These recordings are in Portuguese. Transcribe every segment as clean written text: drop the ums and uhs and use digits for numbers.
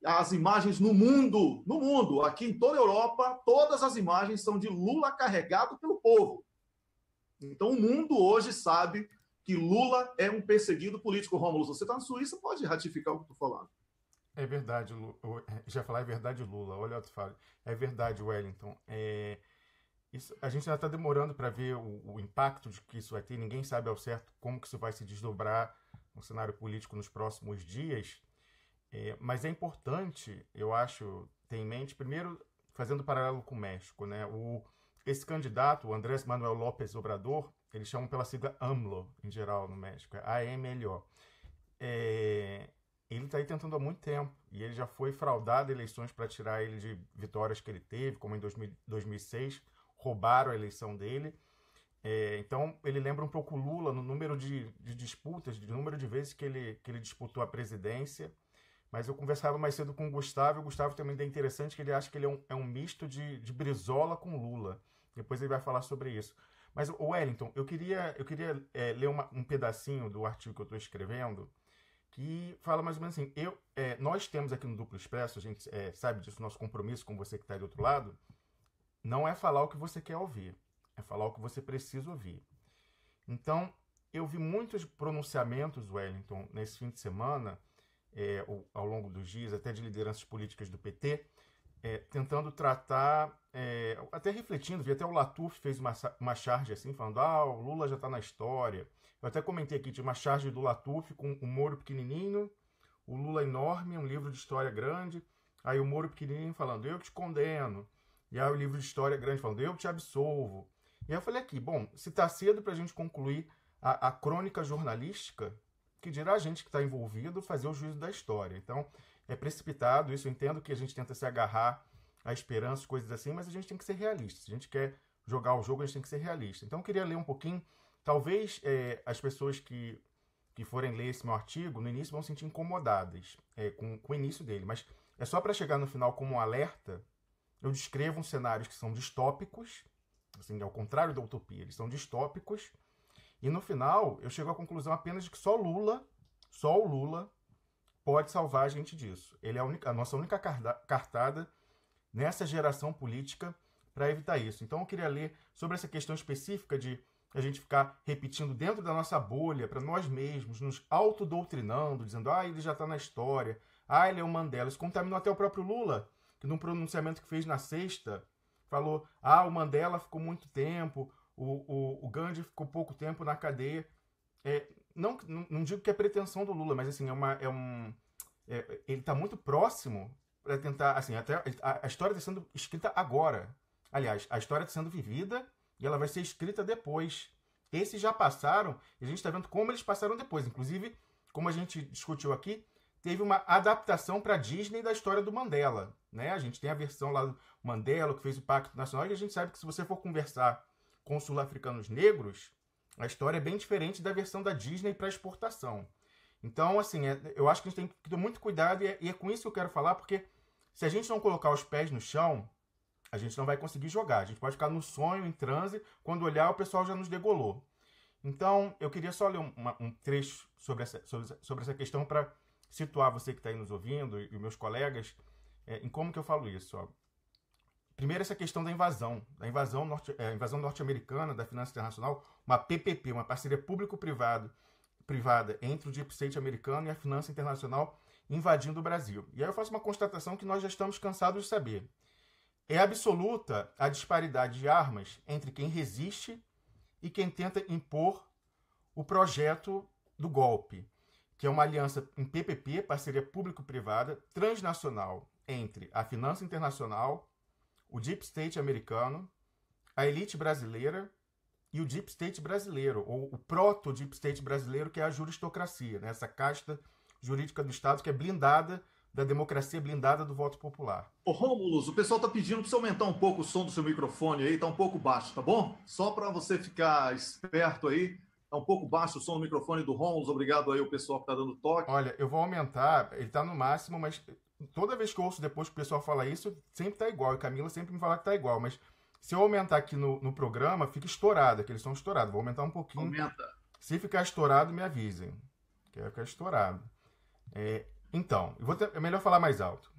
as imagens no mundo, aqui em toda a Europa, todas as imagens são de Lula carregado pelo povo. Então, o mundo hoje sabe que Lula é um perseguido político. Rômulo, você está na Suíça, pode ratificar o que eu estou falando. É verdade, já falar é verdade, Lula. Olha, eu falo. É verdade, Wellington. Isso, a gente já está demorando para ver o impacto de que isso vai ter. Ninguém sabe ao certo como que isso vai se desdobrar no cenário político nos próximos dias. Mas é importante, eu acho, ter em mente, primeiro, fazendo paralelo com o México, né? Esse candidato, o Andrés Manuel López Obrador, eles chamam pela sigla AMLO, em geral, no México, é AMLO. É, ele está aí tentando há muito tempo, e ele já foi fraudado em eleições para tirar ele de vitórias que ele teve, como em 2006, roubaram a eleição dele. Então, ele lembra um pouco Lula no número de disputas, de número de vezes que ele disputou a presidência. Mas eu conversava mais cedo com o Gustavo, e o Gustavo também é interessante que ele acha que ele é um misto de Brizola com Lula. Depois ele vai falar sobre isso. Mas, Wellington, eu queria ler um pedacinho do artigo que eu estou escrevendo, que fala mais ou menos assim, nós temos aqui no Duplo Expresso, a gente sabe disso, nosso compromisso com você que está aí do outro lado, não é falar o que você quer ouvir, é falar o que você precisa ouvir. Então, eu vi muitos pronunciamentos, Wellington, nesse fim de semana, ao longo dos dias, até de lideranças políticas do PT, tentando tratar, até refletindo, vi até o Latuf fez uma charge assim, falando, o Lula já está na história. Eu até comentei aqui, tinha uma charge do Latuf com o Moro pequenininho, o Lula enorme, um livro de história grande, aí o Moro pequenininho falando, eu te condeno, e aí o livro de história grande falando, eu te absolvo. E aí eu falei aqui, bom, se está cedo para a gente concluir a crônica jornalística, que dirá a gente que está envolvido fazer o juízo da história. Então, é precipitado, isso eu entendo que a gente tenta se agarrar à esperança, coisas assim, mas a gente tem que ser realista. Se a gente quer jogar o jogo, a gente tem que ser realista. Então, eu queria ler um pouquinho, talvez as pessoas que forem ler esse meu artigo, no início vão se sentir incomodadas com o início dele, mas é só para chegar no final como um alerta, eu descrevo uns cenários que são distópicos, assim, ao contrário da utopia, eles são distópicos, e no final eu chego à conclusão apenas de que só o Lula, pode salvar a gente disso. Ele é a nossa única cartada nessa geração política para evitar isso. Então eu queria ler sobre essa questão específica de a gente ficar repetindo dentro da nossa bolha, para nós mesmos, nos autodoutrinando, dizendo, ele já está na história, ele é o Mandela. Isso contaminou até o próprio Lula, que num pronunciamento que fez na sexta, falou, o Mandela ficou muito tempo, o Gandhi ficou pouco tempo na cadeia. Não digo que é pretensão do Lula, mas assim, ele está muito próximo para tentar, assim, até a história está sendo escrita agora. Aliás, a história está sendo vivida e ela vai ser escrita depois. Esses já passaram e a gente está vendo como eles passaram depois. Inclusive, como a gente discutiu aqui, teve uma adaptação para a Disney da história do Mandela, né? A gente tem a versão lá do Mandela, que fez o Pacto Nacional, e a gente sabe que se você for conversar com sul-africanos negros, a história é bem diferente da versão da Disney para exportação. Então, assim, eu acho que a gente tem que ter muito cuidado e é com isso que eu quero falar, porque se a gente não colocar os pés no chão, a gente não vai conseguir jogar. A gente pode ficar no sonho, em transe, quando olhar o pessoal já nos degolou. Então, eu queria só ler um trecho sobre essa questão para situar você que está aí nos ouvindo e meus colegas em como que eu falo isso. Ó. Primeiro, essa questão da invasão norte-americana da finança internacional, uma PPP, uma parceria público-privada entre o Deep State americano e a finança internacional invadindo o Brasil. E aí eu faço uma constatação que nós já estamos cansados de saber. É absoluta a disparidade de armas entre quem resiste e quem tenta impor o projeto do golpe, que é uma aliança em PPP, parceria público-privada, transnacional, entre a finança internacional, o Deep State americano, a elite brasileira e o Deep State brasileiro, ou o proto-Deep State brasileiro, que é a juristocracia, né? Essa casta jurídica do Estado que é blindada da democracia, blindada do voto popular. Ô, Rômulo, o pessoal tá pedindo para você aumentar um pouco o som do seu microfone aí, tá um pouco baixo, tá bom? Só para você ficar esperto aí, tá um pouco baixo o som do microfone do Rômulo, obrigado aí o pessoal que tá dando toque. Olha, eu vou aumentar, ele tá no máximo, mas toda vez que eu ouço depois que o pessoal fala isso, sempre tá igual, e Camila sempre me fala que tá igual, mas se eu aumentar aqui no programa, fica estourado, que eles estão estourados, vou aumentar um pouquinho. Aumenta. Se ficar estourado, me avisem, que vai ficar estourado. Então, é melhor falar mais alto.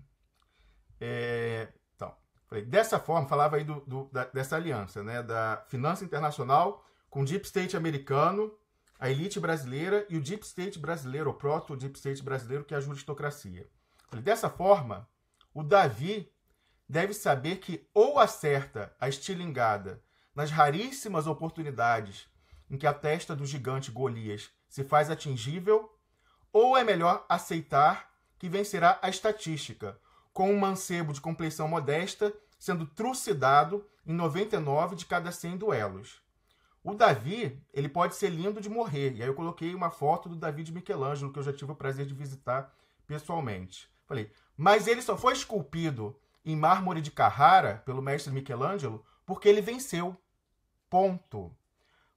Então, falei, dessa forma, falava aí dessa aliança, né, da finança internacional com o Deep State americano, a elite brasileira e o Deep State brasileiro, o proto-Deep State brasileiro, que é a juristocracia. Falei, dessa forma, o Davi deve saber que ou acerta a estilingada nas raríssimas oportunidades em que a testa do gigante Golias se faz atingível, ou é melhor aceitar que vencerá a estatística, com um mancebo de compleição modesta sendo trucidado em 99 de cada 100 duelos. O Davi, ele pode ser lindo de morrer. E aí eu coloquei uma foto do Davi de Michelangelo, que eu já tive o prazer de visitar pessoalmente. Falei, mas ele só foi esculpido em mármore de Carrara pelo mestre Michelangelo porque ele venceu. Ponto.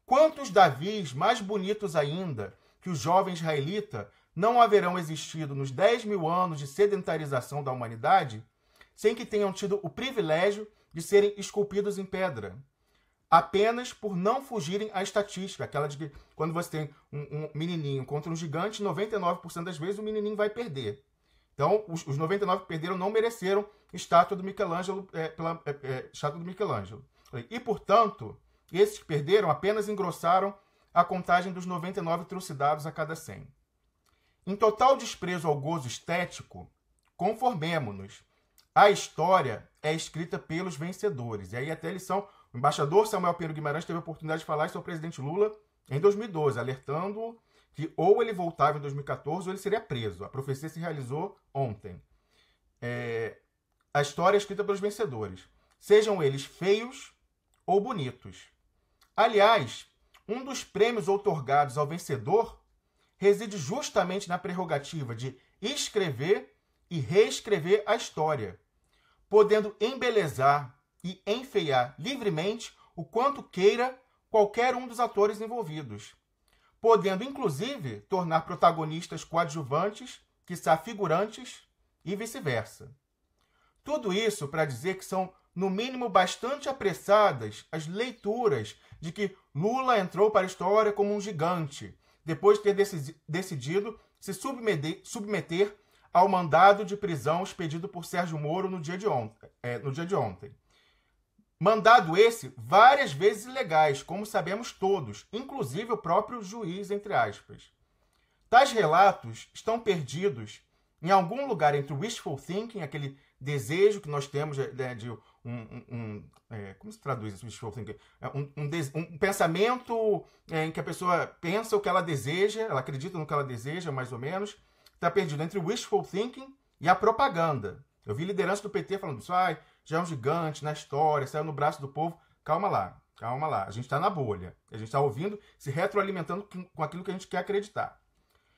Quantos Davis mais bonitos ainda que o jovem israelita não haverão existido nos 10 mil anos de sedentarização da humanidade sem que tenham tido o privilégio de serem esculpidos em pedra, apenas por não fugirem à estatística, aquela de que quando você tem um menininho contra um gigante, 99% das vezes o menininho vai perder. Então, os 99 que perderam não mereceram estátua do Michelangelo, estátua do Michelangelo. E, portanto, esses que perderam apenas engrossaram a contagem dos 99 trucidados a cada 100. Em total desprezo ao gozo estético, conformemo-nos. A história é escrita pelos vencedores. E aí até eles são... O embaixador Samuel Pinheiro Guimarães teve a oportunidade de falar isso ao presidente Lula em 2012, alertando que ou ele voltava em 2014 ou ele seria preso. A profecia se realizou ontem. A história é escrita pelos vencedores, sejam eles feios ou bonitos. Aliás, um dos prêmios outorgados ao vencedor reside justamente na prerrogativa de escrever e reescrever a história, podendo embelezar e enfeiar livremente o quanto queira qualquer um dos atores envolvidos, podendo, inclusive, tornar protagonistas coadjuvantes, quiçá figurantes, e vice-versa. Tudo isso para dizer que são, no mínimo, bastante apressadas as leituras de que Lula entrou para a história como um gigante, depois de ter decidido se submeter ao mandado de prisão expedido por Sérgio Moro no dia de ontem. Mandado esse várias vezes ilegais, como sabemos todos, inclusive o próprio juiz, entre aspas. Tais relatos estão perdidos em algum lugar entre o wishful thinking, aquele desejo que nós temos de como se traduz isso, wishful thinking? Um pensamento em que a pessoa pensa o que ela deseja, ela acredita no que ela deseja, mais ou menos. Está perdido entre o wishful thinking e a propaganda. Eu vi liderança do PT falando isso, já é um gigante na história, saiu no braço do povo. Calma lá. A gente está na bolha. A gente está ouvindo, se retroalimentando com aquilo que a gente quer acreditar.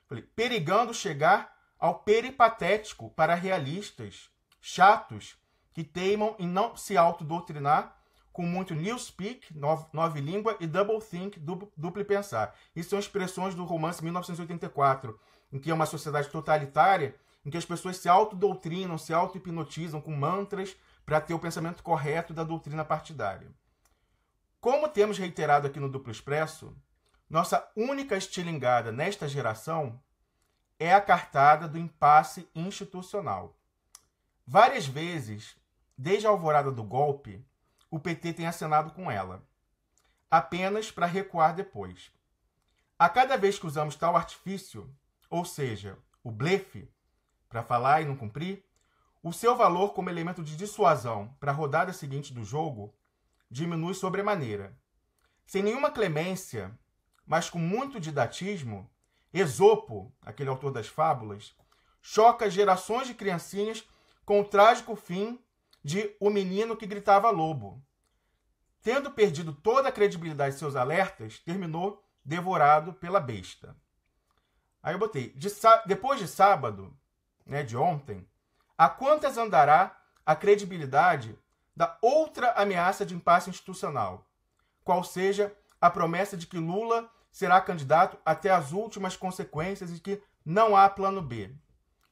Falei, perigando chegar ao peripatético para realistas, chatos, que teimam em não se autodoutrinar com muito newspeak, nova língua, e doublethink, duplo pensar. Isso são expressões do romance 1984, em que é uma sociedade totalitária, em que as pessoas se autodoutrinam, se auto-hipnotizam com mantras para ter o pensamento correto da doutrina partidária. Como temos reiterado aqui no Duplo Expresso, nossa única estilingada nesta geração é a cartada do impasse institucional. Várias vezes, desde a alvorada do golpe, o PT tem acenado com ela, apenas para recuar depois. A cada vez que usamos tal artifício, ou seja, o blefe, para falar e não cumprir, o seu valor como elemento de dissuasão para a rodada seguinte do jogo diminui sobremaneira. Sem nenhuma clemência, mas com muito didatismo, Esopo, aquele autor das fábulas, choca gerações de criancinhas com o trágico fim de O Menino que Gritava Lobo. Tendo perdido toda a credibilidade de seus alertas, terminou devorado pela besta. Aí eu botei, depois de sábado, de ontem, a quantas andará a credibilidade da outra ameaça de impasse institucional, qual seja a promessa de que Lula será candidato até as últimas consequências e que não há plano B.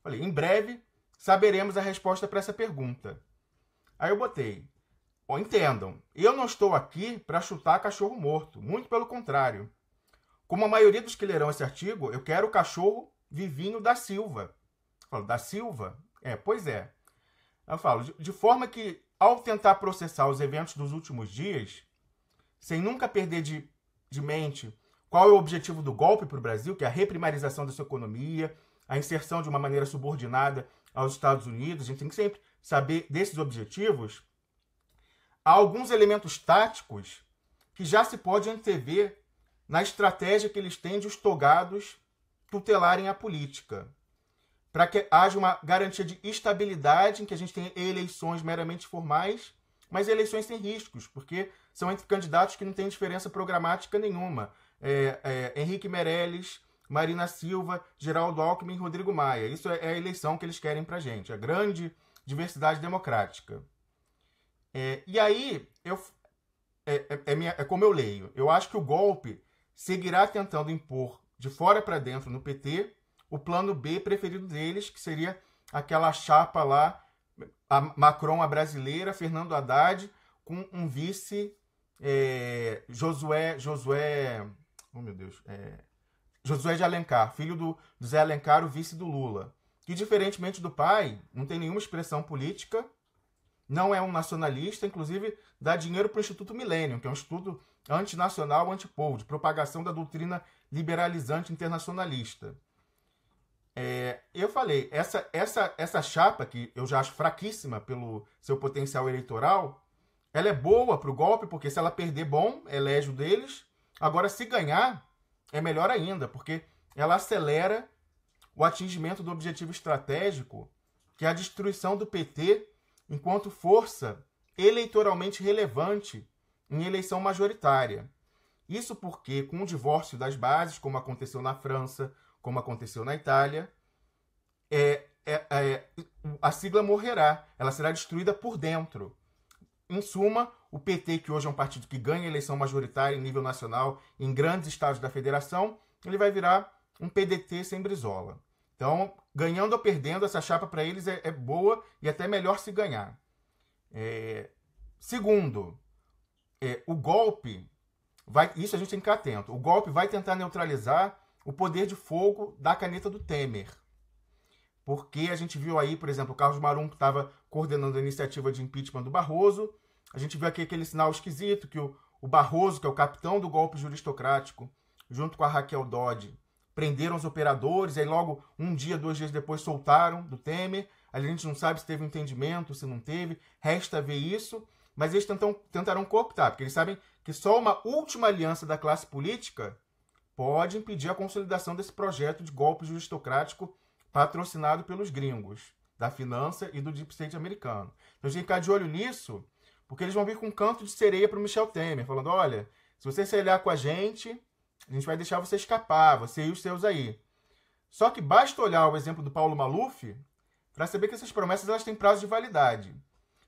Falei, em breve saberemos a resposta para essa pergunta. Aí eu botei, entendam, eu não estou aqui para chutar cachorro morto, muito pelo contrário. Como a maioria dos que lerão esse artigo, eu quero o cachorro vivinho da Silva. Falo, da Silva? Pois é. Eu falo, de forma que, ao tentar processar os eventos dos últimos dias, sem nunca perder de mente qual é o objetivo do golpe para o Brasil, que é a reprimarização da sua economia, a inserção de uma maneira subordinada aos Estados Unidos, a gente tem que sempre saber desses objetivos. Há alguns elementos táticos que já se pode antever na estratégia que eles têm de os togados tutelarem a política, para que haja uma garantia de estabilidade em que a gente tenha eleições meramente formais, mas eleições sem riscos, porque são entre candidatos que não têm diferença programática nenhuma. Henrique Meirelles, Marina Silva, Geraldo Alckmin e Rodrigo Maia. Isso é a eleição que eles querem para a gente, a grande diversidade democrática. E aí, como eu leio, eu acho que o golpe seguirá tentando impor de fora para dentro no PT o plano B preferido deles, que seria aquela chapa lá, a Macron, a brasileira, Fernando Haddad, com um vice, Josué de Alencar, filho do Zé Alencar, o vice do Lula, que, diferentemente do pai, não tem nenhuma expressão política, não é um nacionalista, inclusive dá dinheiro para o Instituto Millennium, que é um estudo antinacional, antipovo, de propagação da doutrina liberalizante internacionalista. Eu falei, essa chapa, que eu já acho fraquíssima pelo seu potencial eleitoral, ela é boa para o golpe, porque se ela perder, bom, elege o deles. Agora, se ganhar, é melhor ainda, porque ela acelera o atingimento do objetivo estratégico, que é a destruição do PT enquanto força eleitoralmente relevante em eleição majoritária. Isso porque, com o divórcio das bases, como aconteceu na França, como aconteceu na Itália, a sigla morrerá, ela será destruída por dentro. Em suma, o PT, que hoje é um partido que ganha eleição majoritária em nível nacional, em grandes estados da federação, ele vai virar um PDT sem Brizola. Então, ganhando ou perdendo, essa chapa para eles é boa e até melhor se ganhar. Segundo, o golpe, isso a gente tem que ficar atento, o golpe vai tentar neutralizar o poder de fogo da caneta do Temer. Porque a gente viu aí, por exemplo, o Carlos Marum, que estava coordenando a iniciativa de impeachment do Barroso. A gente viu aqui aquele sinal esquisito que o Barroso, que é o capitão do golpe juristocrático, junto com a Raquel Dodge, prenderam os operadores, aí logo um dia, 2 dias depois soltaram do Temer. A gente não sabe se teve um entendimento, se não teve, resta ver isso. Mas eles tentaram cooptar, porque eles sabem que só uma última aliança da classe política pode impedir a consolidação desse projeto de golpe juristocrático patrocinado pelos gringos, da finança e do deep state americano. Então a gente tem que ficar de olho nisso, porque eles vão vir com um canto de sereia para o Michel Temer, falando, olha, se você se aliar com a gente vai deixar você escapar, você e os seus aí. Só que basta olhar o exemplo do Paulo Maluf para saber que essas promessas elas têm prazo de validade.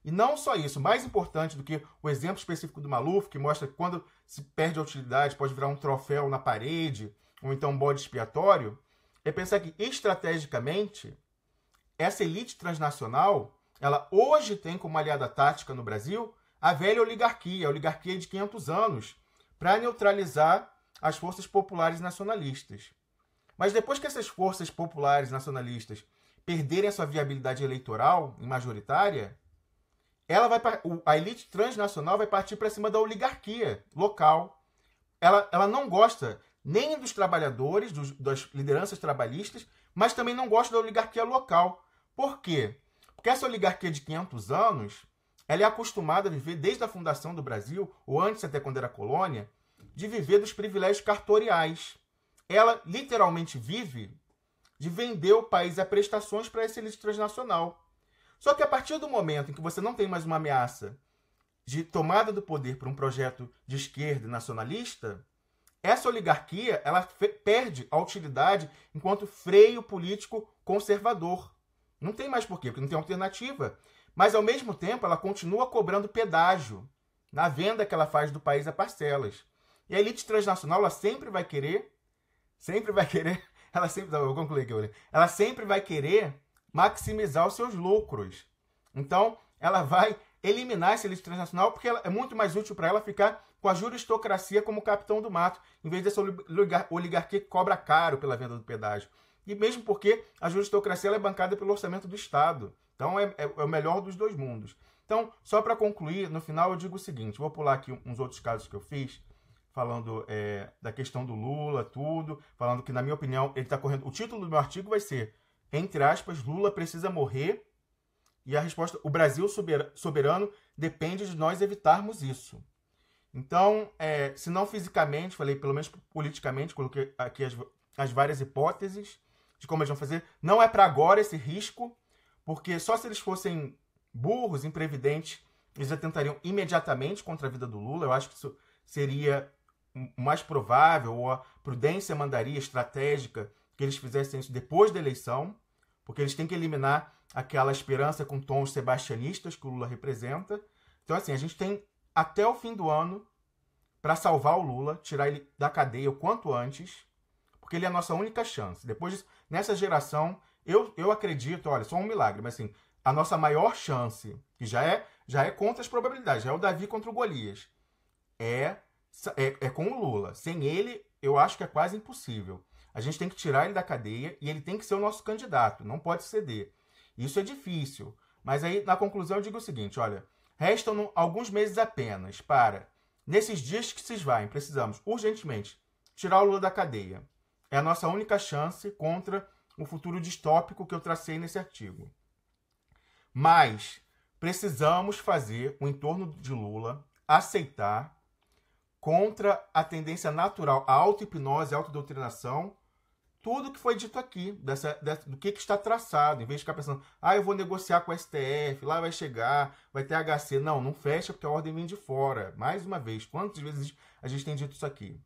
E não só isso, mais importante do que o exemplo específico do Maluf, que mostra que quando se perde a utilidade pode virar um troféu na parede, ou então um bode expiatório, é pensar que, estrategicamente, essa elite transnacional, ela hoje tem como aliada tática no Brasil a velha oligarquia, a oligarquia de 500 anos, para neutralizar as forças populares nacionalistas. Mas depois que essas forças populares nacionalistas perderem a sua viabilidade eleitoral em majoritária, a elite transnacional vai partir para cima da oligarquia local. Ela não gosta nem dos trabalhadores, das lideranças trabalhistas, mas também não gosta da oligarquia local. Por quê? Porque essa oligarquia de 500 anos, ela é acostumada a viver desde a fundação do Brasil, ou antes até quando era colônia, de viver dos privilégios cartoriais. Ela literalmente vive de vender o país a prestações para essa elite transnacional. Só que a partir do momento em que você não tem mais uma ameaça de tomada do poder por um projeto de esquerda e nacionalista, essa oligarquia ela perde a utilidade enquanto freio político conservador. Não tem mais por quê, porque não tem alternativa. Mas, ao mesmo tempo, ela continua cobrando pedágio na venda que ela faz do país a parcelas. E a elite transnacional ela sempre vai querer, ela sempre vai querer maximizar os seus lucros. Então, ela vai eliminar essa elite transnacional porque é muito mais útil para ela ficar com a juristocracia como capitão do mato, em vez dessa oligarquia que cobra caro pela venda do pedágio. E mesmo porque a juristocracia ela é bancada pelo orçamento do Estado. Então, é o melhor dos dois mundos. Então, só para concluir, no final eu digo o seguinte, vou pular aqui uns outros casos que eu fiz, falando da questão do Lula, tudo, falando que, na minha opinião, ele está correndo... O título do meu artigo vai ser, entre aspas, Lula precisa morrer, e a resposta, o Brasil soberano depende de nós evitarmos isso. Então, se não fisicamente, falei pelo menos politicamente, coloquei aqui as várias hipóteses de como eles vão fazer. Não é para agora esse risco, porque só se eles fossem burros, imprevidentes, eles atentariam imediatamente contra a vida do Lula. Eu acho que isso seria o mais provável, ou a prudência mandaria estratégica que eles fizessem isso depois da eleição, porque eles têm que eliminar aquela esperança com tons sebastianistas que o Lula representa. Então, assim, a gente tem até o fim do ano para salvar o Lula, tirar ele da cadeia o quanto antes, porque ele é a nossa única chance. Depois disso, nessa geração, eu acredito, olha, só um milagre, mas assim, a nossa maior chance, que já é contra as probabilidades, já é o Davi contra o Golias, é com o Lula. Sem ele, eu acho que é quase impossível. A gente tem que tirar ele da cadeia e ele tem que ser o nosso candidato, não pode ceder. Isso é difícil, mas aí, na conclusão, eu digo o seguinte, olha, restam alguns meses apenas para, nesses dias que se esvaem, precisamos urgentemente tirar o Lula da cadeia. É a nossa única chance contra o futuro distópico que eu tracei nesse artigo. Mas precisamos fazer o entorno de Lula aceitar contra a tendência natural, a auto-hipnose, a autodoutrinação, tudo que foi dito aqui, do que está traçado, em vez de ficar pensando, eu vou negociar com o STF, lá vai chegar, vai ter HC. Não fecha porque a ordem vem de fora. Mais uma vez, quantas vezes a gente tem dito isso aqui?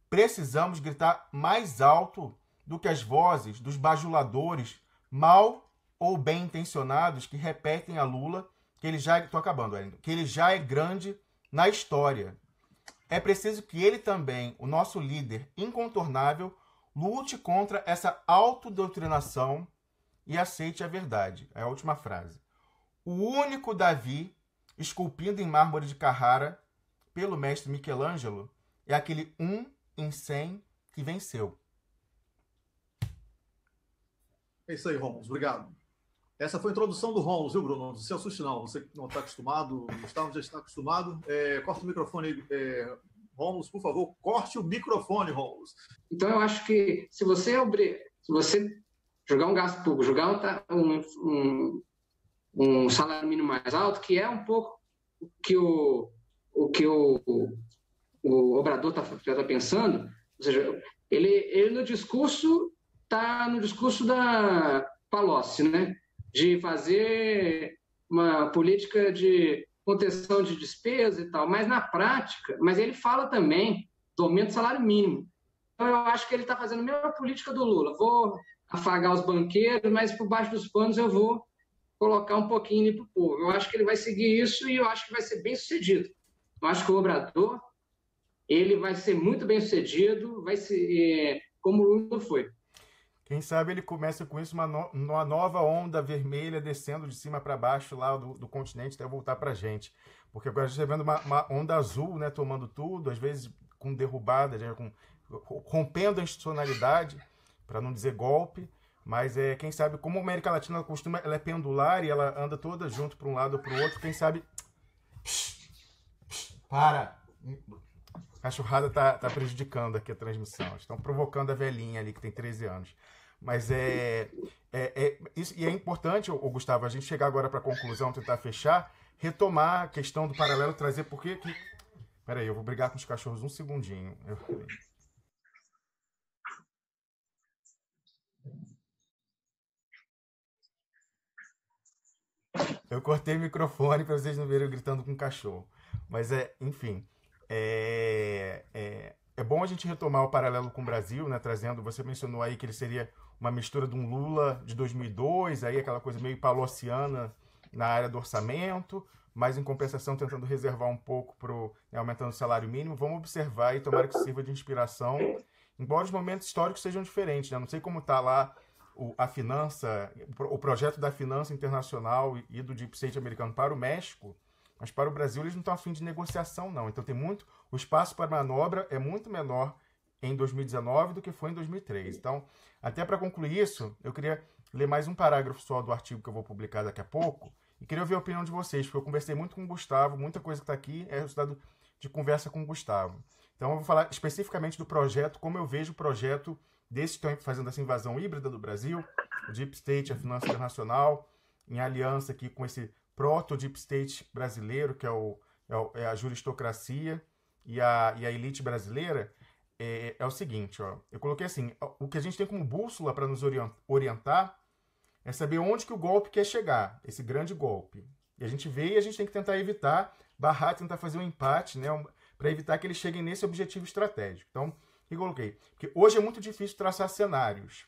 Precisamos gritar mais alto do que as vozes dos bajuladores mal ou bem intencionados que repetem a Lula que ele já... Estou acabando, Wellington. Que ele já é grande na história. É preciso que ele também, o nosso líder incontornável, lute contra essa autodoutrinação e aceite a verdade. É a última frase. O único Davi, esculpido em mármore de Carrara pelo mestre Michelangelo, é aquele 1 em 100 que venceu. É isso aí, Rômulo. Obrigado. Essa foi a introdução do Rômulo, viu, Bruno? Não se assuste, não. Você que não está acostumado, Gustavo já está acostumado. Corta o microfone aí, Rômulo, por favor. Corte o microfone, Rômulo. Então, eu acho que se você jogar um gasto público, jogar um salário mínimo mais alto, que é um pouco o que o Obrador está pensando, ou seja, ele no discurso está no discurso da Palocci, né? De fazer uma política de contenção de despesa e tal, mas na prática, ele fala também do aumento do salário mínimo. Então eu acho que ele está fazendo a mesma política do Lula. Vou afagar os banqueiros, mas por baixo dos panos eu vou colocar um pouquinho ali para o povo. Eu acho que ele vai seguir isso e eu acho que vai ser bem sucedido. Eu acho que o Obrador ele vai ser muito bem sucedido, vai ser como o Lula foi. Quem sabe ele começa com isso, uma nova onda vermelha descendo de cima para baixo lá do continente até voltar para a gente. Porque agora a gente está vendo uma onda azul, né, tomando tudo, às vezes com derrubada, né, rompendo a institucionalidade, para não dizer golpe. Mas quem sabe, como a América Latina ela é pendular e ela anda toda junto para um lado ou para o outro, quem sabe... Para! A cachorrada está prejudicando aqui a transmissão. Estão provocando a velhinha ali que tem 13 anos. Mas isso, e é importante, Gustavo, a gente chegar agora para a conclusão, tentar fechar, retomar a questão do paralelo, trazer por que... Peraí, eu vou brigar com os cachorros um segundinho. Eu cortei o microfone para vocês não verem eu gritando com o cachorro. Mas enfim... É bom a gente retomar o paralelo com o Brasil, né? Trazendo, você mencionou aí que ele seria uma mistura de um Lula de 2002, aí aquela coisa meio palociana na área do orçamento, mas em compensação tentando reservar um pouco aumentando o salário mínimo. Vamos observar e tomara que sirva de inspiração, embora os momentos históricos sejam diferentes, né? Não sei como está lá o projeto da finança internacional e do Deep State americano para o México, mas para o Brasil eles não estão a fim de negociação, não. Então o espaço para manobra é muito menor em 2019 do que foi em 2003. Então, até para concluir isso, eu queria ler mais um parágrafo só do artigo que eu vou publicar daqui a pouco e queria ouvir a opinião de vocês, porque eu conversei muito com o Gustavo, muita coisa que está aqui é resultado de conversa com o Gustavo. Então eu vou falar especificamente do projeto, como eu vejo o projeto desses que estão fazendo essa invasão híbrida do Brasil, o Deep State, a finança internacional, em aliança aqui com esse proto-Deep State brasileiro, que é a juristocracia e a elite brasileira. É o seguinte, ó, eu coloquei assim, o que a gente tem como bússola para nos orientar é saber onde que o golpe quer chegar, esse grande golpe. E a gente vê e a gente tem que tentar evitar, barrar, tentar fazer um empate, né, para evitar que eles cheguem nesse objetivo estratégico. Então, o que eu coloquei? Porque hoje é muito difícil traçar cenários.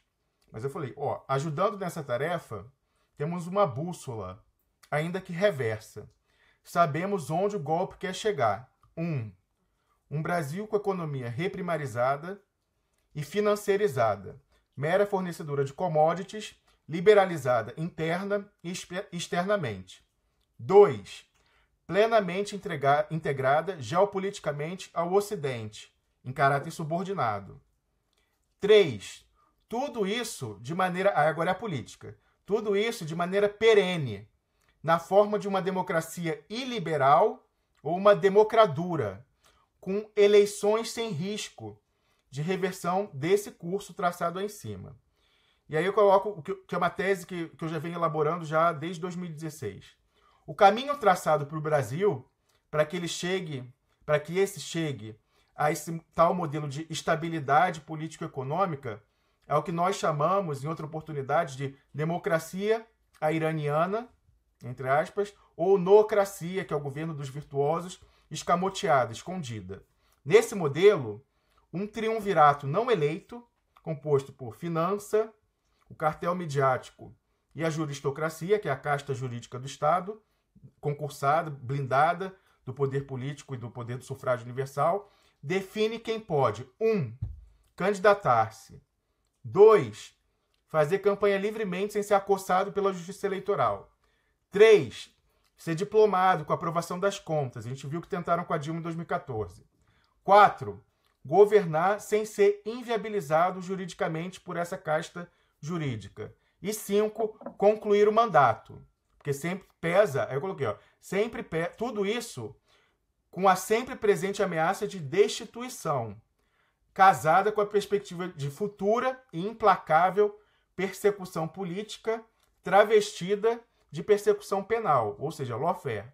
Mas eu falei, ó, ajudando nessa tarefa, temos uma bússola, ainda que reversa. Sabemos onde o golpe quer chegar. Um Brasil com economia reprimarizada e financiarizada, mera fornecedora de commodities, liberalizada interna e externamente. 2. Plenamente integrada geopoliticamente ao Ocidente, em caráter subordinado. 3. Tudo isso de maneira... Agora é a política. Tudo isso de maneira perene, na forma de uma democracia iliberal ou uma democradura, com eleições sem risco de reversão desse curso traçado aí em cima. E aí eu coloco, que é uma tese que eu já venho elaborando já desde 2016. O caminho traçado para o Brasil, para que esse chegue a esse tal modelo de estabilidade político-econômica, é o que nós chamamos, em outra oportunidade, de democracia à iraniana, entre aspas, ou noocracia, que é o governo dos virtuosos, escamoteada, escondida. Nesse modelo, um triunvirato não eleito, composto por finança, o cartel midiático e a juristocracia, que é a casta jurídica do Estado, concursada, blindada do poder político e do poder do sufrágio universal, define quem pode: 1. Candidatar-se. 2. Fazer campanha livremente sem ser acossado pela justiça eleitoral. 3. Ser diplomado com a aprovação das contas. A gente viu que tentaram com a Dilma em 2014. 4. Governar sem ser inviabilizado juridicamente por essa casta jurídica. E 5. Concluir o mandato. Porque sempre pesa, aí eu coloquei, ó, sempre pesa, tudo isso com a sempre presente ameaça de destituição, casada com a perspectiva de futura e implacável persecução política travestida de persecução penal, ou seja, lawfare.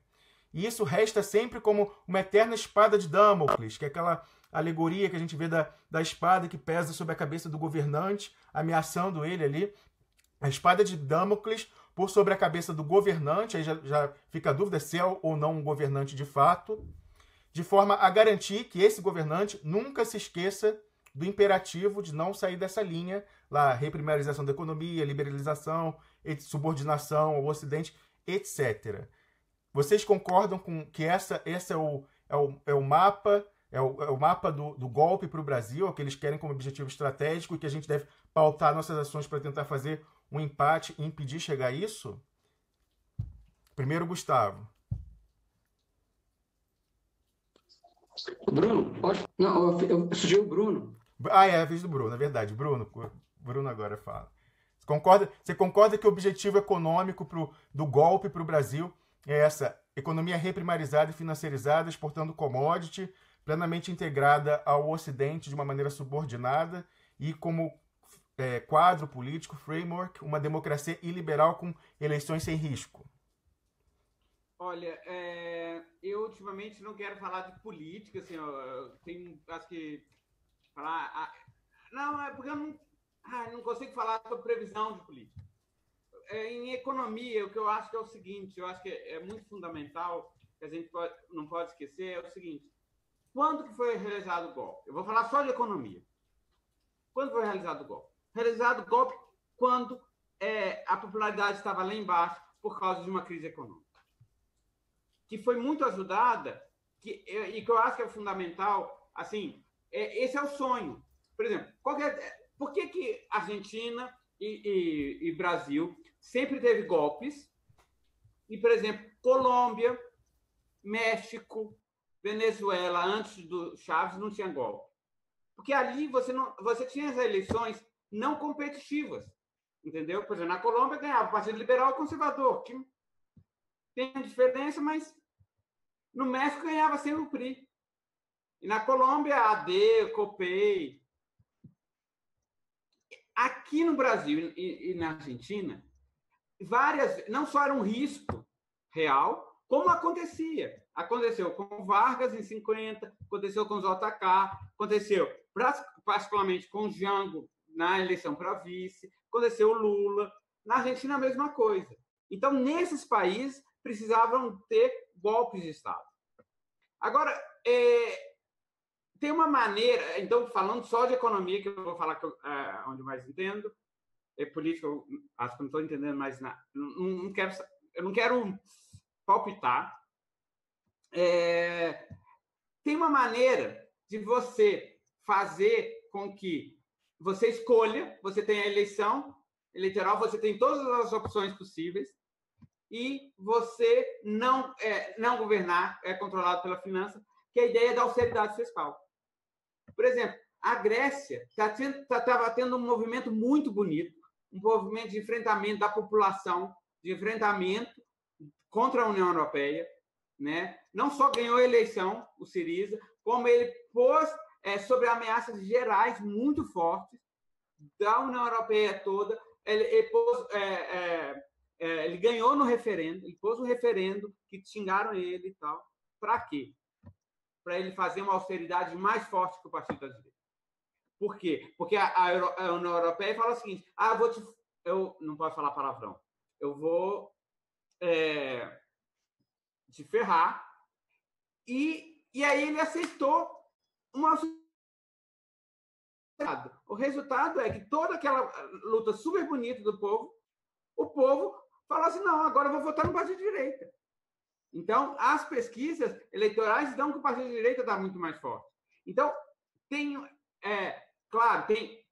E isso resta sempre como uma eterna espada de Damocles, que é aquela alegoria que a gente vê da espada que pesa sobre a cabeça do governante, ameaçando ele ali. A espada de Damocles por sobre a cabeça do governante, aí já fica a dúvida se é ou não um governante de fato, de forma a garantir que esse governante nunca se esqueça do imperativo de não sair dessa linha, lá, reprimarização da economia, liberalização, subordinação ao Ocidente, etc. Vocês concordam com que esse é o mapa, do golpe para o Brasil, que eles querem como objetivo estratégico e que a gente deve pautar nossas ações para tentar fazer um empate e impedir chegar a isso? Primeiro, Gustavo. Bruno, pode? Não, eu sugiro o Bruno. É a vez do Bruno, é verdade. Bruno agora fala. Você concorda que o objetivo econômico do golpe para o Brasil é essa economia reprimarizada e financiarizada, exportando commodity, plenamente integrada ao Ocidente de uma maneira subordinada e como quadro político, framework, uma democracia iliberal com eleições sem risco? Olha, eu ultimamente não quero falar de política, assim, acho que falar... não, é porque eu não consigo falar sobre previsão de política. Em economia, o que eu acho que é o seguinte, eu acho que é muito fundamental, que a gente não pode esquecer, é o seguinte: quando que foi realizado o golpe? Eu vou falar só de economia. Quando foi realizado o golpe? Realizado o golpe quando a popularidade estava lá embaixo por causa de uma crise econômica, que foi muito ajudada, e que eu acho que é fundamental, assim, esse é o sonho. Por exemplo, por que Argentina e Brasil sempre teve golpes e, por exemplo, Colômbia, México, Venezuela, antes do Chávez, não tinha golpe? Porque ali você tinha as eleições não competitivas. entendeu? Por exemplo, na Colômbia ganhava o Partido Liberal e Conservador, que tem diferença, mas no México ganhava sempre o PRI. E na Colômbia, a AD, COPEI. Aqui no Brasil e na Argentina, não só era um risco real, como acontecia. Aconteceu com o Vargas em 50, aconteceu com o JK, aconteceu particularmente com o Jango na eleição para vice, aconteceu o Lula. Na Argentina, a mesma coisa. Então, nesses países, precisavam ter golpes de Estado. Agora, tem uma maneira, então, falando só de economia, que eu vou falar onde mais entendo, política, eu acho que não estou entendendo mais nada. Eu não quero palpitar. Tem uma maneira de você fazer com que você escolha, você tem a eleição eleitoral, você tem todas as opções possíveis, e você não governar, é controlado pela finança, que é a ideia da austeridade fiscal. Por exemplo, a Grécia estava tendo um movimento muito bonito, um movimento de enfrentamento da população, de enfrentamento contra a União Europeia, né? Não só ganhou a eleição, o Syriza, como ele pôs sobre ameaças gerais muito fortes da União Europeia toda. Ele ganhou no referendo, ele pôs um referendo que xingaram ele e tal. Para quê? Para ele fazer uma austeridade mais forte que o Partido da Direita. Por quê? Porque a União Europeia fala o seguinte: eu não posso falar palavrão, eu vou te ferrar. E aí ele aceitou uma. O resultado é que toda aquela luta super bonita do povo, o povo falou assim: não, agora eu vou votar no Partido de Direita. Então, as pesquisas eleitorais dão que o Partido de Direita está muito mais forte. Então, claro, tem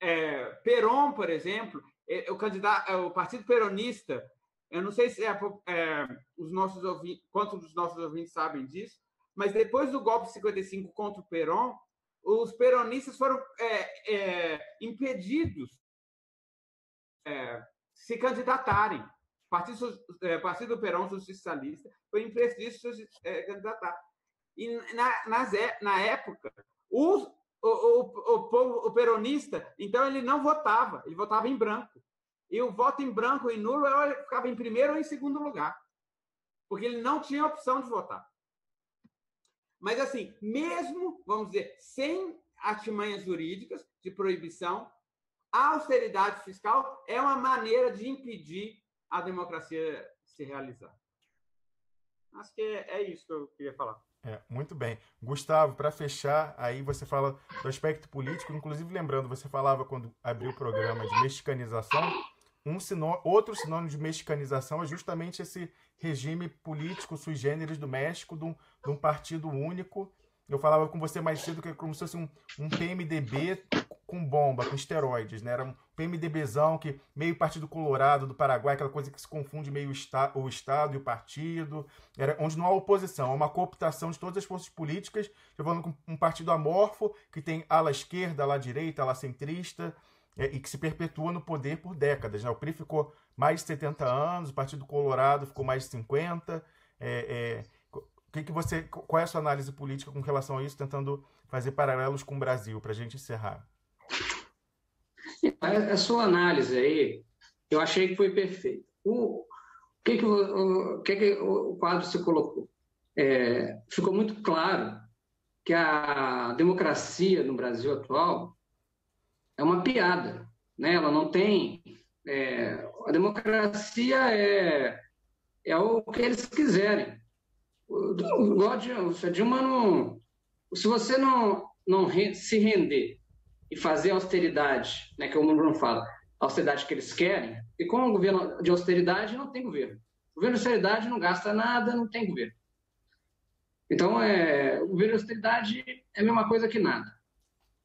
Perón, por exemplo, o Partido Peronista. Eu não sei se quantos dos nossos ouvintes sabem disso, mas depois do golpe de 55 contra o Perón, os peronistas foram impedidos de se candidatarem. O Partido do Perón Socialista foi impedido de se candidatar. E na época, o peronista, então, ele não votava, ele votava em branco. E o voto em branco e nulo ficava em primeiro ou em segundo lugar, porque ele não tinha opção de votar. Mas, assim, mesmo, vamos dizer, sem artimanhas jurídicas de proibição, a austeridade fiscal é uma maneira de impedir a democracia se realizar. Acho que é isso que eu queria falar. Muito bem. Gustavo, para fechar, aí você fala do aspecto político, inclusive lembrando, você falava quando abriu o programa de mexicanização, outro sinônimo de mexicanização é justamente esse regime político sui generis do México, de um partido único. Eu falava com você mais cedo que é como se fosse um PMDB com bomba, com esteroides, né? Era um PMDBzão que meio Partido Colorado do Paraguai, aquela coisa que se confunde meio o Estado e o partido, onde não há oposição, há uma cooptação de todas as forças políticas, levando com um partido amorfo que tem ala esquerda, ala direita, ala centrista, e que se perpetua no poder por décadas, né? O PRI ficou mais de 70 anos, o Partido Colorado ficou mais de 50. Qual é a sua análise política com relação a isso, tentando fazer paralelos com o Brasil, para a gente encerrar? A sua análise aí, eu achei que foi perfeita. O que o quadro se colocou? Ficou muito claro que a democracia no Brasil atual é uma piada, né? Ela não tem... a democracia é o que eles quiserem. A Dilma não... Se você não se render e fazer a austeridade, né, que o Bruno fala, a austeridade que eles querem, e com o governo de austeridade não tem governo. O governo de austeridade não gasta nada, não tem governo. Então, o governo de austeridade é a mesma coisa que nada.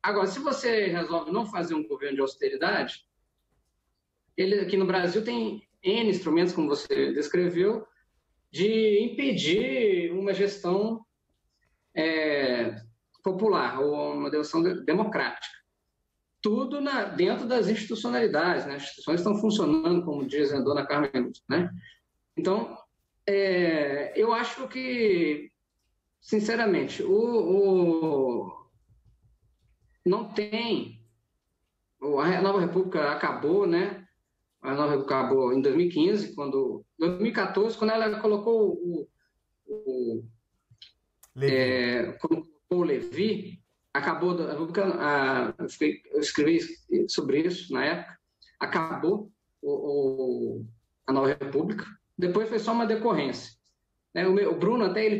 Agora, se você resolve não fazer um governo de austeridade, aqui no Brasil tem N instrumentos, como você descreveu, de impedir uma gestão popular, ou uma gestão democrática. tudo dentro das institucionalidades, né? As instituições estão funcionando, como diz a dona Carmen, né? Então, eu acho que, sinceramente, não tem... A Nova República acabou, né? A Nova República acabou em 2015, 2014, quando ela colocou o Levi, acabou a República, eu escrevi sobre isso na época, acabou a Nova República, depois foi só uma decorrência. O Bruno até ele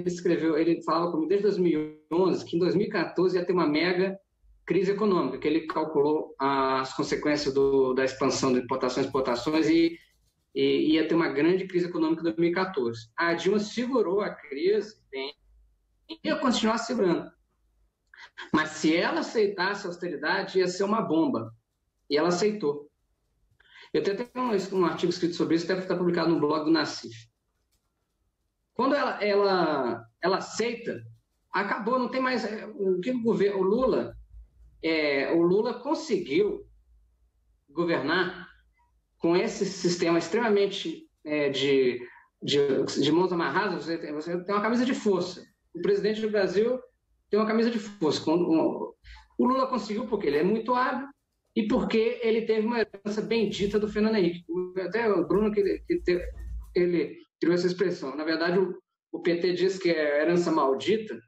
escreveu, ele falava comigo desde 2011 que em 2014 ia ter uma mega crise econômica, que ele calculou as consequências da expansão de importações e exportações e ia ter uma grande crise econômica em 2014. A Dilma segurou a crise bem, e ia continuar segurando. Mas se ela aceitasse a austeridade, ia ser uma bomba. E ela aceitou. Eu até tenho um artigo escrito sobre isso, deve estar publicado no blog do Nassif. Quando ela aceita, acabou, não tem mais... O Lula conseguiu governar com esse sistema extremamente de mãos amarradas. Você tem uma camisa de força. O presidente do Brasil tem uma camisa de força. O Lula conseguiu porque ele é muito hábil e porque ele teve uma herança bendita do Fernando Henrique. Até o Bruno, ele criou essa expressão. Na verdade, o PT diz que é herança maldita,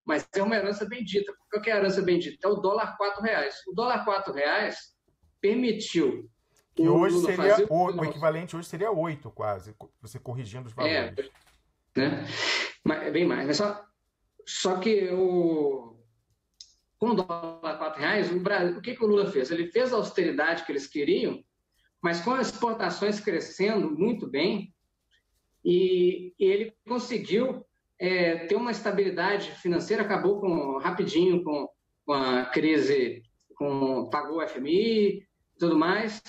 mas é uma herança bendita. O que é a herança bendita? É o dólar R$4. O dólar R$4 permitiu... Que hoje seria o equivalente hoje seria 8 quase, você corrigindo os valores. Né? Mas, bem mais. Mas só que com o dólar R$4, o que o Lula fez? Ele fez a austeridade que eles queriam, mas com as exportações crescendo muito bem, e ele conseguiu ter uma estabilidade financeira, acabou rapidinho com a crise, pagou o FMI e tudo mais.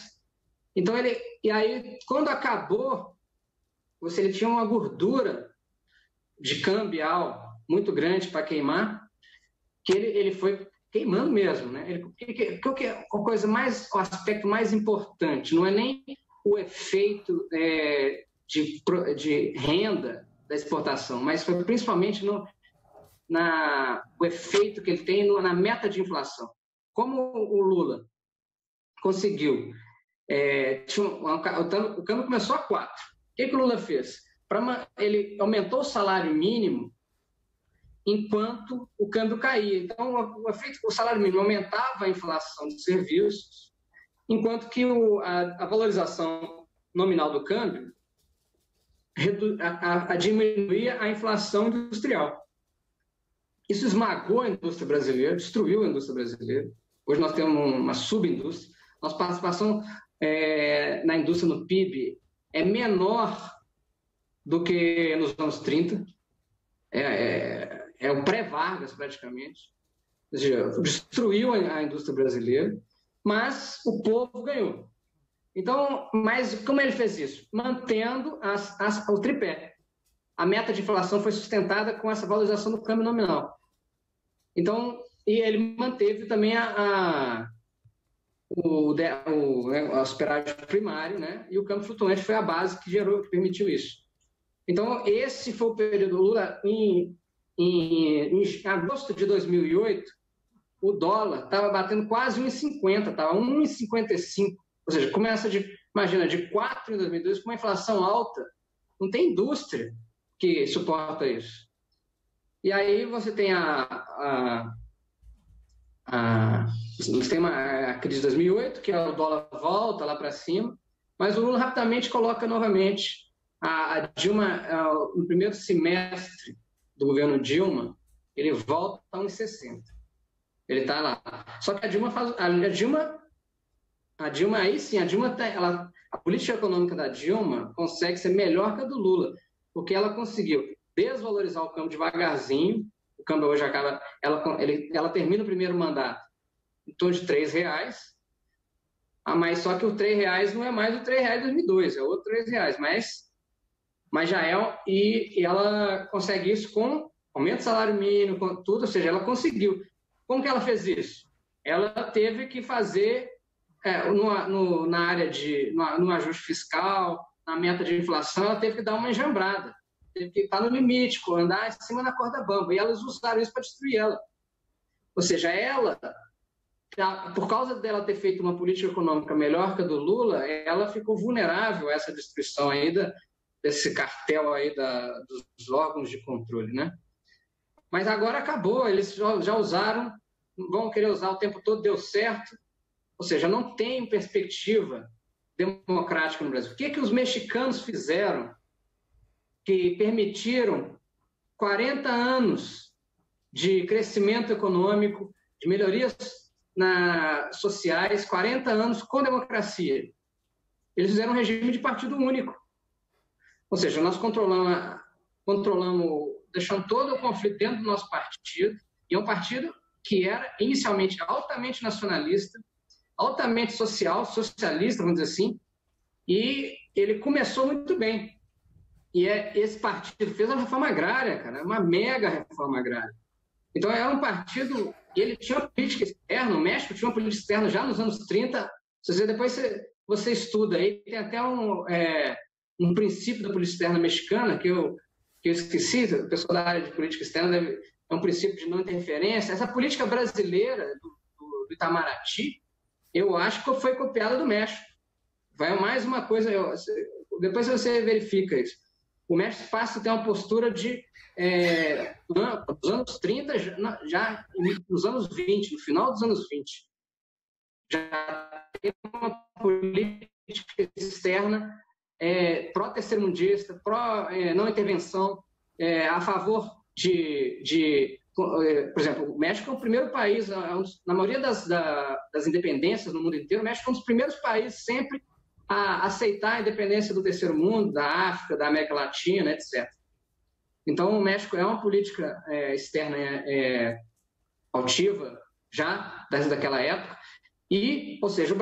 Então, e aí, quando acabou, ele tinha uma gordura de cambial muito grande para queimar, que ele foi queimando mesmo, né? O aspecto mais importante não é nem o efeito de renda da exportação, mas foi principalmente o efeito que ele tem na meta de inflação. Como o Lula conseguiu... o câmbio começou a 4. O que o Lula fez? Ele aumentou o salário mínimo enquanto o câmbio caía. Então, o salário mínimo aumentava a inflação de serviços, enquanto que a valorização nominal do câmbio diminuía a inflação industrial. Isso esmagou a indústria brasileira, destruiu a indústria brasileira. Hoje nós temos uma subindústria. Nossa participação na indústria, no PIB, é menor do que nos anos 30. É o pré-Vargas, praticamente. Ou seja, destruiu a indústria brasileira, mas o povo ganhou. Então, mas como ele fez isso? Mantendo o tripé. A meta de inflação foi sustentada com essa valorização do câmbio nominal. Então, e ele manteve também o superávit primário, né? E o câmbio flutuante foi a base que permitiu isso. Então, esse foi o período Lula. Em agosto de 2008, o dólar estava batendo quase 1,50, estava 1,55. Ou seja, imagina, de 4 em 2002, com uma inflação alta, não tem indústria que suporta isso. E aí você tem você tem a crise de 2008, que o dólar volta lá para cima, mas o Lula rapidamente coloca novamente a Dilma, no primeiro semestre do governo Dilma, ele volta a 1,60. Ele está lá. Só que a Dilma aí sim, a política econômica da Dilma consegue ser melhor que a do Lula, porque ela conseguiu desvalorizar o câmbio devagarzinho. O câmbio hoje acaba, ela termina o primeiro mandato em torno de R$3, mas só que o R$3 não é mais o R$3 de 2002, é outro R$3, mas já é, e ela consegue isso com aumento do salário mínimo, com tudo, ou seja, ela conseguiu. Como que ela fez isso? ela teve que fazer, na área no ajuste fiscal, na meta de inflação, ela teve que dar uma enjambrada, teve que estar no limite, andar em cima da corda bamba, e elas usaram isso para destruir ela. Ou seja, ela, por causa dela ter feito uma política econômica melhor que a do Lula, ela ficou vulnerável a essa destruição aí desse cartel aí dos órgãos de controle, né? Mas agora acabou, eles já usaram, vão querer usar o tempo todo, deu certo. Ou seja, não tem perspectiva democrática no Brasil. O que os mexicanos fizeram que permitiram 40 anos de crescimento econômico, de melhorias sociais, 40 anos com democracia? Eles fizeram um regime de partido único. Ou seja, nós controlamos deixando todo o conflito dentro do nosso partido, e é um partido que era inicialmente altamente nacionalista, altamente socialista, vamos dizer assim, e ele começou muito bem. E esse partido fez uma reforma agrária, cara, uma mega reforma agrária. Então, era um partido, ele tinha uma política externa, o México tinha uma política externa já nos anos 30, depois você estuda aí, tem até um princípio da política externa mexicana, que eu esqueci, o pessoal da área de política externa é um princípio de não interferência. Essa política brasileira do Itamaraty, eu acho que foi copiada do México. Vai mais uma coisa, depois você verifica isso. O México passa a ter uma postura dos anos 30, já nos anos 20, no final dos anos 20. Já tem uma política externa pró-terceirmundista, pró-não intervenção, a favor por exemplo, o México é o primeiro país, na maioria das independências no mundo inteiro, o México é um dos primeiros países sempre a aceitar a independência do terceiro mundo, da África, da América Latina, etc. Então, o México é uma política externa altiva, já desde aquela época, ou seja,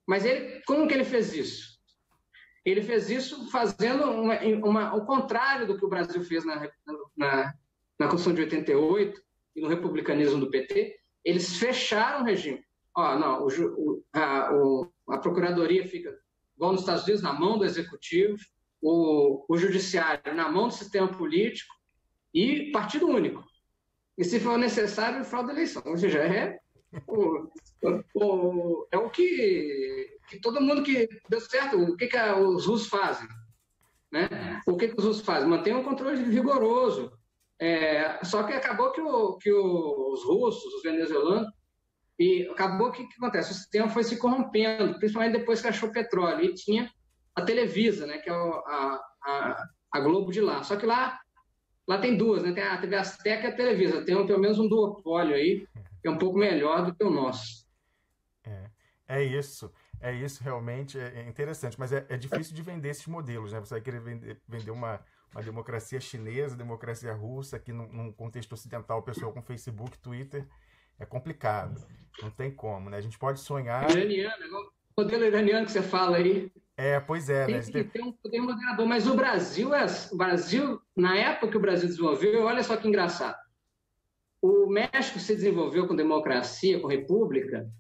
mas como que ele fez isso? Ele fez isso fazendo o contrário do que o Brasil fez na Constituição de 88 e no republicanismo do PT. Eles fecharam o regime. A Procuradoria fica, igual nos Estados Unidos, na mão do Executivo, o Judiciário na mão do sistema político e partido único. E, se for necessário, fraude da eleição. Ou seja, é o que todo mundo que deu certo, o que os russos fazem? Né? O que os russos fazem? Mantém um controle rigoroso. Só que acabou que os russos, os venezuelanos, e acabou que acontece? O sistema foi se corrompendo, principalmente depois que achou petróleo. E tinha a Televisa, né, que é a Globo de lá. Só que lá tem duas, né? Tem a TV Azteca e a Televisa. Tem pelo menos um duopólio aí, que é um pouco melhor do que o nosso. É isso realmente é interessante, mas é difícil de vender esses modelos, né? Você vai querer vender uma democracia chinesa, democracia russa, aqui num contexto ocidental, o pessoal com Facebook, Twitter, é complicado, não tem como, né? A gente pode sonhar... Iraniano, o modelo iraniano que você fala aí. Pois é, né? Tem que ter um poder moderador, mas o Brasil, na época que o Brasil desenvolveu, olha só que engraçado, o México se desenvolveu com democracia, com república,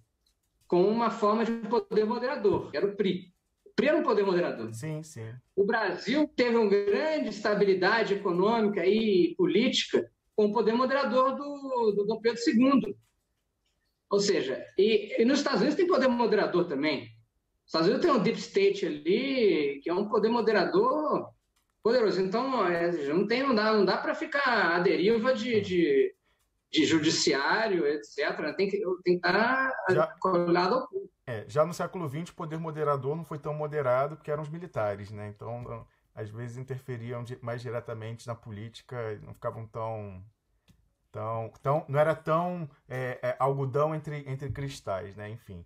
com uma forma de poder moderador, que era o PRI. O PRI era um poder moderador. Sim, sim. O Brasil teve uma grande estabilidade econômica e política com o poder moderador do Dom Pedro II. Ou seja, e nos Estados Unidos tem poder moderador também. Os Estados Unidos tem um deep state ali, que é um poder moderador poderoso. Então, não dá para ficar à deriva de judiciário, etc. Tem que estar colado ao público. Já no século XX, o poder moderador não foi tão moderado porque eram os militares, né? Então, às vezes interferiam mais diretamente na política, não ficavam não era tão algodão entre cristais, né? Enfim.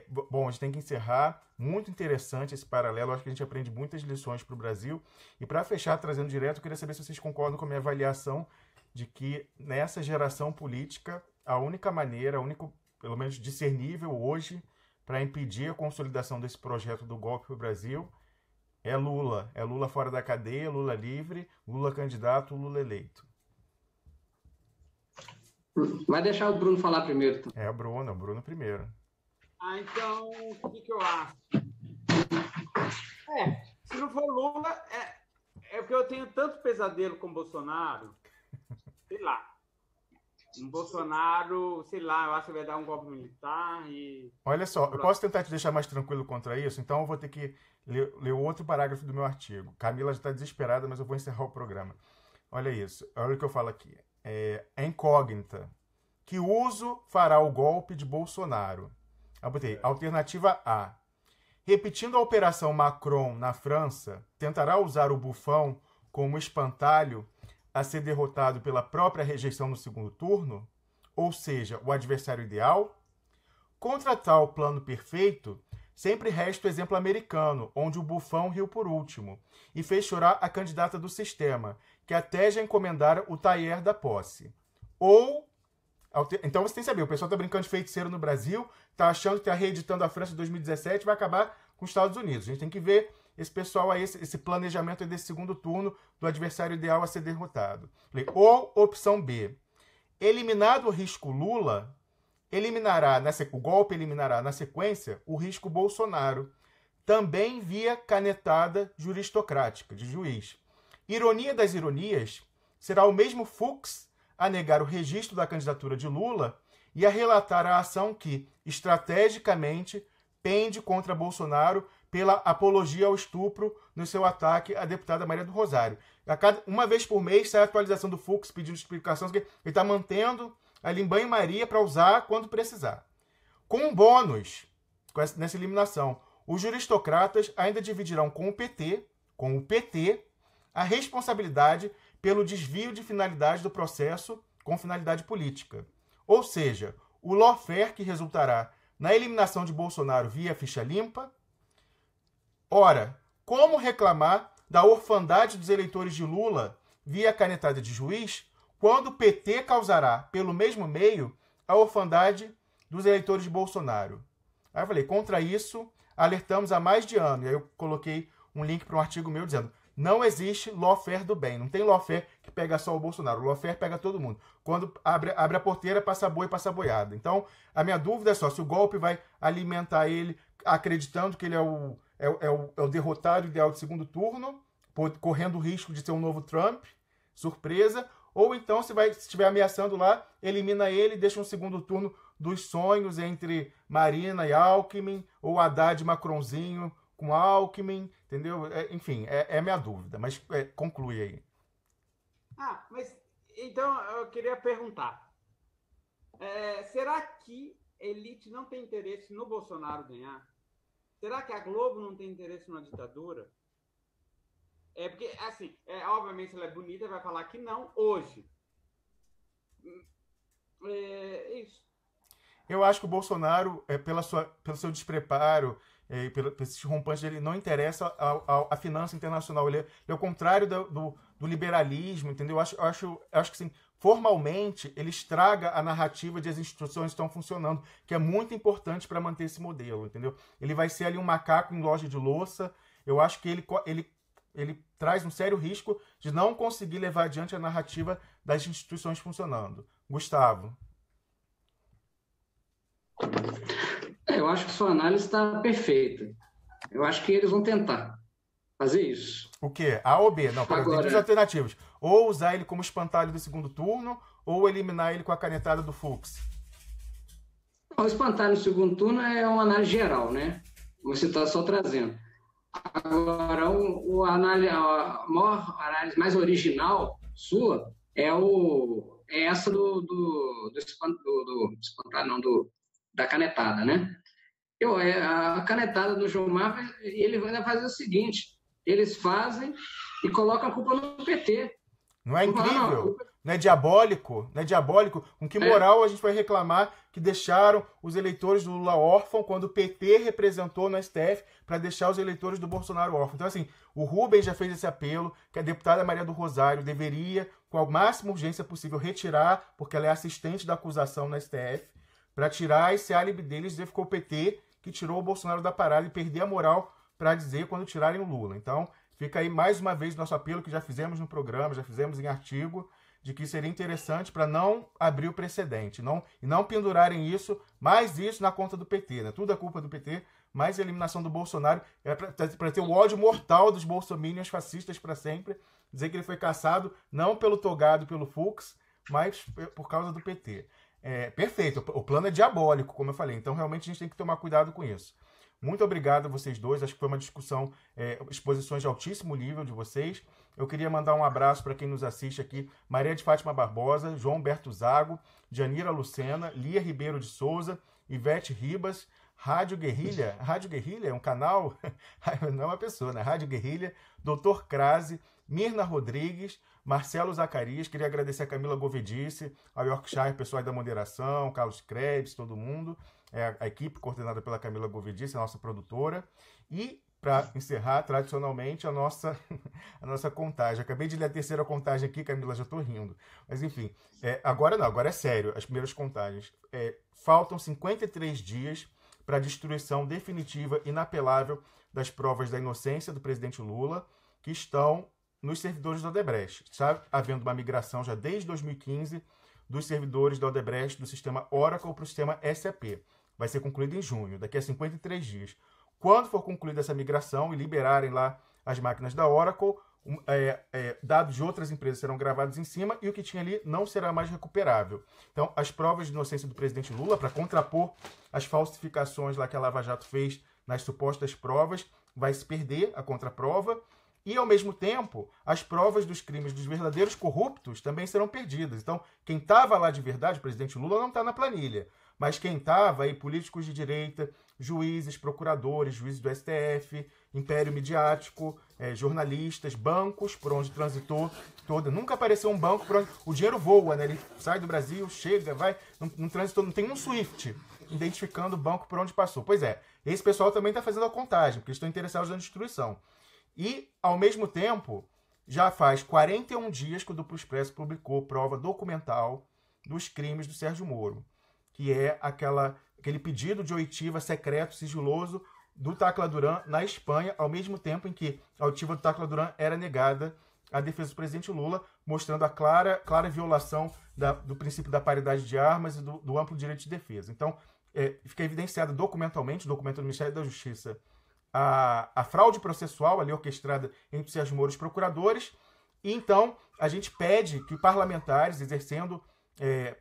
Bom, a gente tem que encerrar. Muito interessante esse paralelo. Acho que a gente aprende muitas lições para o Brasil. E para fechar, trazendo direto, eu queria saber se vocês concordam com a minha avaliação de que nessa geração política, a única maneira, pelo menos discernível hoje, para impedir a consolidação desse projeto do golpe para o Brasil é Lula. É Lula fora da cadeia, Lula livre, Lula candidato, Lula eleito. Vai deixar o Bruno falar primeiro. Então. É, o Bruno primeiro. Então, o que eu acho? Se não for Lula, é porque eu tenho tanto pesadelo com Bolsonaro, sei lá. Um Bolsonaro, sei lá, eu acho que vai dar um golpe militar e... Olha só, eu posso tentar te deixar mais tranquilo contra isso? Então eu vou ter que ler o outro parágrafo do meu artigo. Camila já está desesperada, mas eu vou encerrar o programa. Olha isso, olha o que eu falo aqui. É incógnita. Que uso fará o golpe de Bolsonaro? Eu botei alternativa A. Repetindo a Operação Macron na França, tentará usar o bufão como espantalho a ser derrotado pela própria rejeição no segundo turno, ou seja, o adversário ideal? Contra tal plano perfeito, sempre resta o exemplo americano, onde o bufão riu por último e fez chorar a candidata do sistema, que até já encomendara o tailleur da posse. Ou... Então você tem que saber, o pessoal está brincando de feiticeiro no Brasil, está achando que está reeditando a França de 2017 e vai acabar com os Estados Unidos. A gente tem que ver esse pessoal aí, esse planejamento aí desse segundo turno do adversário ideal a ser derrotado. Ou opção B. Eliminado o risco Lula, o golpe eliminará na sequência o risco Bolsonaro, também via canetada juristocrática de juiz. Ironia das ironias, será o mesmo Fux a negar o registro da candidatura de Lula e a relatar a ação que, estrategicamente, pende contra Bolsonaro pela apologia ao estupro no seu ataque à deputada Maria do Rosário. Uma vez por mês sai a atualização do Fux pedindo explicações, que ele está mantendo ali em banho-maria para usar quando precisar. Com um bônus, nessa eliminação, os juristocratas ainda dividirão com o PT, a responsabilidade pelo desvio de finalidade do processo com finalidade política. Ou seja, o lawfare que resultará na eliminação de Bolsonaro via ficha limpa. Ora, como reclamar da orfandade dos eleitores de Lula via canetada de juiz, quando o PT causará, pelo mesmo meio, a orfandade dos eleitores de Bolsonaro? Aí eu falei, contra isso, alertamos há mais de ano. E aí eu coloquei um link para um artigo meu dizendo: não existe lawfare do bem. Não tem lawfare que pega só o Bolsonaro. O lawfare pega todo mundo. Quando abre a porteira, passa boi, passa boiada. Então, a minha dúvida é só se o golpe vai alimentar ele acreditando que ele é o derrotado ideal de segundo turno, correndo o risco de ser um novo Trump, surpresa, ou então se estiver ameaçando lá, elimina ele e deixa um segundo turno dos sonhos entre Marina e Alckmin, ou Haddad e Macronzinho com Alckmin, entendeu? Enfim, é minha dúvida, mas conclui aí. Mas então eu queria perguntar, será que a elite não tem interesse no Bolsonaro ganhar? Será que a Globo não tem interesse numa ditadura? Porque, assim, obviamente ela é bonita, vai falar que não hoje. Isso. Eu acho que o Bolsonaro, pelo seu despreparo, pelo esse rompante dele, não interessa a finança internacional. Ele é o contrário do liberalismo, entendeu? Eu acho que, assim, formalmente, ele estraga a narrativa de as instituições estão funcionando, que é muito importante para manter esse modelo, entendeu? Ele vai ser ali um macaco em loja de louça. Eu acho que ele traz um sério risco de não conseguir levar adiante a narrativa das instituições funcionando. Gustavo. Eu acho que sua análise está perfeita. Eu acho que eles vão tentar fazer isso. O quê? A ou B? Não, tem duas alternativas. Ou usar ele como espantalho do segundo turno, ou eliminar ele com a canetada do Fux. O espantalho no segundo turno é uma análise geral, né? Você está só trazendo. Agora, a maior análise mais original sua é essa da canetada, né? A canetada do Gilmar, ele vai fazer o seguinte: eles fazem e colocam a culpa no PT. Não é incrível? Não é diabólico? Não é diabólico? Com que moral a gente vai reclamar que deixaram os eleitores do Lula órfão quando o PT representou no STF para deixar os eleitores do Bolsonaro órfãos? Então, assim, o Rubens já fez esse apelo, que a deputada Maria do Rosário deveria, com a máxima urgência possível, retirar, porque ela é assistente da acusação no STF, para tirar esse álibi deles, dizer que ficou o PT que tirou o Bolsonaro da parada e perder a moral para dizer quando tirarem o Lula. Então, fica aí mais uma vez nosso apelo que já fizemos no programa, já fizemos em artigo, de que seria interessante para não abrir o precedente, e não pendurarem mais isso na conta do PT, né? Tudo é culpa do PT, mais a eliminação do Bolsonaro, é para ter o ódio mortal dos bolsominions fascistas para sempre, dizer que ele foi caçado não pelo Togado, pelo Fux, mas por causa do PT. Perfeito, o plano é diabólico, como eu falei, então realmente a gente tem que tomar cuidado com isso. Muito obrigado a vocês dois, acho que foi uma discussão, exposições de altíssimo nível de vocês. Eu queria mandar um abraço para quem nos assiste aqui, Maria de Fátima Barbosa, João Humberto Zago, Janira Lucena, Lia Ribeiro de Souza, Ivete Ribas, Rádio Guerrilha é um canal, não é uma pessoa, né? Rádio Guerrilha, Dr. Crase, Mirna Rodrigues, Marcelo Zacarias, queria agradecer a Camila Govedice, a Yorkshire, pessoal da moderação, Carlos Krebs, todo mundo, a equipe coordenada pela Camila Govedice, a nossa produtora, e para encerrar, tradicionalmente, a nossa contagem. Acabei de ler a terceira contagem aqui, Camila, já estou rindo. Mas, enfim, agora não, agora é sério, as primeiras contagens. Faltam 53 dias para a destruição definitiva, inapelável, das provas da inocência do presidente Lula, que estão nos servidores da Odebrecht. Está havendo uma migração já desde 2015 dos servidores da Odebrecht do sistema Oracle para o sistema SAP. Vai ser concluído em junho, daqui a 53 dias. Quando for concluída essa migração e liberarem lá as máquinas da Oracle, dados de outras empresas serão gravados em cima e o que tinha ali não será mais recuperável. Então, as provas de inocência do presidente Lula, para contrapor as falsificações lá que a Lava Jato fez nas supostas provas, vai se perder a contraprova e, ao mesmo tempo, as provas dos crimes dos verdadeiros corruptos também serão perdidas. Então, quem estava lá de verdade, o presidente Lula, não está na planilha. Mas quem estava aí, políticos de direita, juízes, procuradores, juízes do STF, império midiático, jornalistas, bancos por onde transitou toda. Nunca apareceu um banco por onde o dinheiro voa, né? Ele sai do Brasil, chega, vai, não transitou, não tem um SWIFT identificando o banco por onde passou. Pois é, esse pessoal também está fazendo a contagem, porque estão interessados na destruição. E, ao mesmo tempo, já faz 41 dias que o Duplo Expresso publicou prova documental dos crimes do Sérgio Moro, que é aquele pedido de oitiva secreto, sigiloso, do Tacla Duran na Espanha, ao mesmo tempo em que a oitiva do Tacla Duran era negada à defesa do presidente Lula, mostrando a clara violação do princípio da paridade de armas e do amplo direito de defesa. Então, fica evidenciado documentalmente, o documento do Ministério da Justiça, a fraude processual ali orquestrada entre o Sérgio Moro e os procuradores, e então a gente pede que parlamentares, exercendo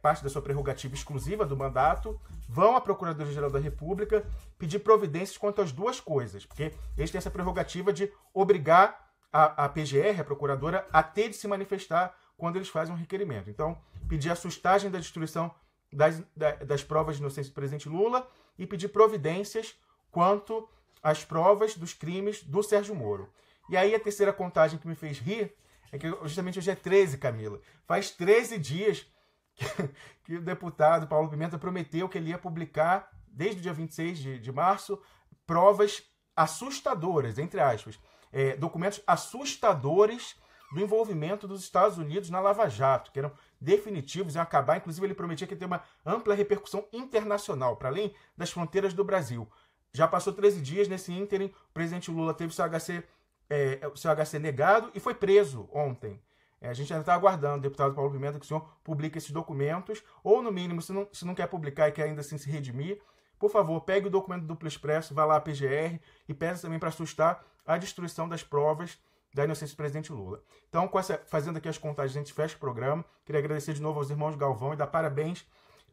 parte da sua prerrogativa exclusiva do mandato, vão à Procuradoria-Geral da República pedir providências quanto às duas coisas, porque eles têm essa prerrogativa de obrigar a PGR, a Procuradora, a ter de se manifestar quando eles fazem um requerimento. Então, pedir a sustagem da destruição das provas de inocência do presidente Lula e pedir providências quanto às provas dos crimes do Sérgio Moro. E aí a terceira contagem que me fez rir é que justamente hoje é 13, Camila. Faz 13 dias que o deputado Paulo Pimenta prometeu que ele ia publicar, desde o dia 26 de março, provas assustadoras, entre aspas, documentos assustadores do envolvimento dos Estados Unidos na Lava Jato, que eram definitivos, iam acabar, inclusive ele prometia que ia ter uma ampla repercussão internacional, para além das fronteiras do Brasil. Já passou 13 dias, nesse ínterim, o presidente Lula teve o seu HC negado e foi preso ontem. A gente ainda está aguardando, deputado Paulo Pimenta, que o senhor publique esses documentos, ou no mínimo, se não quer publicar e quer ainda assim se redimir, por favor, pegue o documento do Duplo Expresso, vá lá à PGR e peça também para assustar a destruição das provas da inocência do presidente Lula. Então, fazendo aqui as contagens, a gente fecha o programa. Queria agradecer de novo aos irmãos Galvão e dar parabéns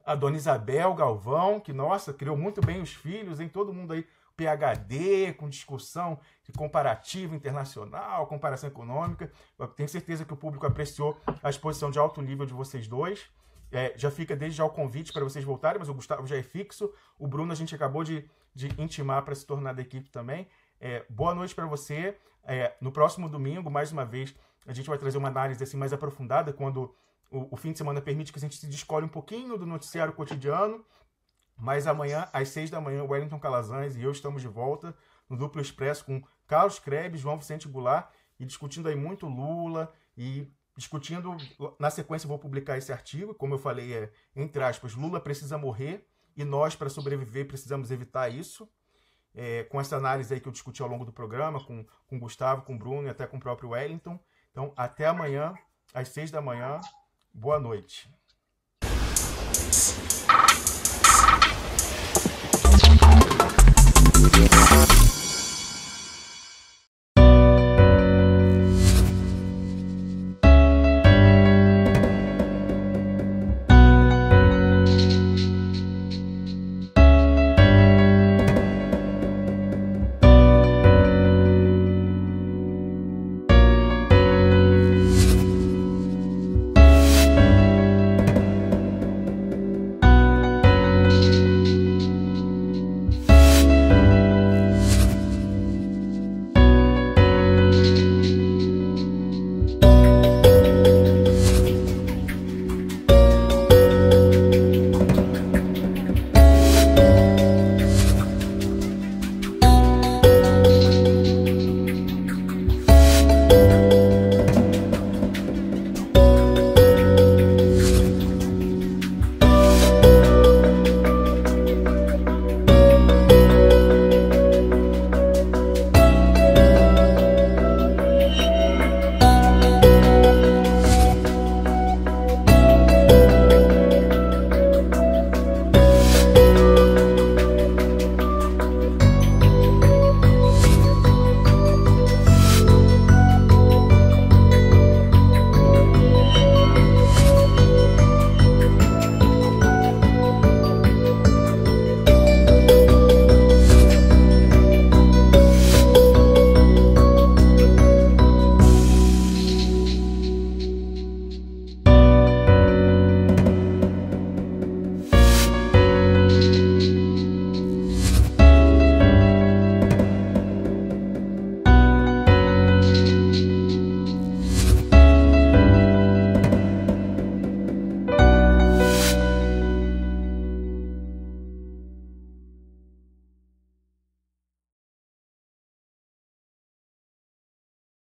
à dona Isabel Galvão, que, nossa, criou muito bem os filhos, hein? Todo mundo aí, PhD, com discussão de comparativo internacional, comparação econômica. Eu tenho certeza que o público apreciou a exposição de alto nível de vocês dois. Já fica desde já o convite para vocês voltarem, mas o Gustavo já é fixo. O Bruno a gente acabou de intimar para se tornar da equipe também. Boa noite para você. No próximo domingo, mais uma vez, a gente vai trazer uma análise assim, mais aprofundada, quando o fim de semana permite que a gente se descolhe um pouquinho do noticiário cotidiano. Mas amanhã, às 6 da manhã, o Wellington Calazans e eu estamos de volta no Duplo Expresso com Carlos Krebs, João Vicente Goulart, e discutindo aí muito Lula, e discutindo, na sequência eu vou publicar esse artigo, como eu falei, entre aspas, Lula precisa morrer, e nós, para sobreviver, precisamos evitar isso, com essa análise aí que eu discuti ao longo do programa, com o Gustavo, com o Bruno e até com o próprio Wellington. Então, até amanhã, às 6 da manhã, Boa noite.